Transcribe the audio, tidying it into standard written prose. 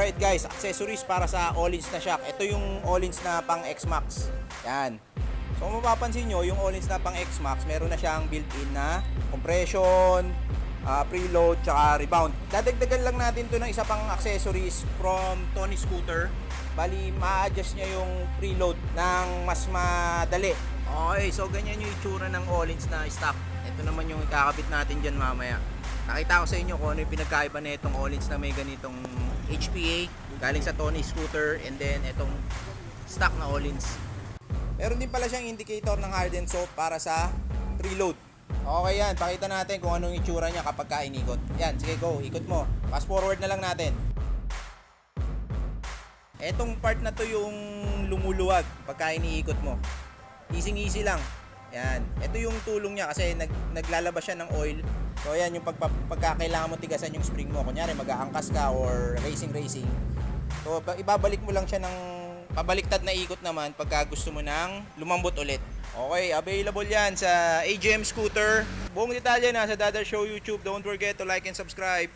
Alright guys, accessories para sa Öhlins na shock. Ito yung Öhlins na pang X-Max. Yan. So kung mapapansin nyo, yung Öhlins na pang X-Max, meron na siyang built-in na compression, preload, tsaka rebound. Dadagdagan lang natin to ng isa pang accessories from Tony Scooter. Bali, ma-adjust niya yung preload ng mas madali. Okay, so ganyan yung itsura ng Öhlins na stock. Ito naman yung ikakabit natin dyan mamaya. Nakita ko sa inyo kung ano yung pinagkaiba na itong Öhlins na may ganitong HPA galing sa Tony Scooter, and then itong stock na Öhlins. Meron din pala siyang indicator ng hard and soft para sa preload. Okay yan, pakita natin kung anong itsura niya kapag inikot. Yan, sige go, ikot mo. Fast forward na lang natin. Etong part na to yung lumuluwag pagka iniikot mo. Easy lang. Yan. Ito yung tulong niya kasi naglalabas siya ng oil. So yan yung pagka kailangan mo tigasan yung spring mo. Kunyari mag-aangkas ka or racing. So ibabalik mo lang siya ng pabaliktad na ikot naman pagka gusto mo nang lumambot ulit. Okay, available yan sa AGM Scooter. Buong detalye na sa Dada Show YouTube. Don't forget to like and subscribe.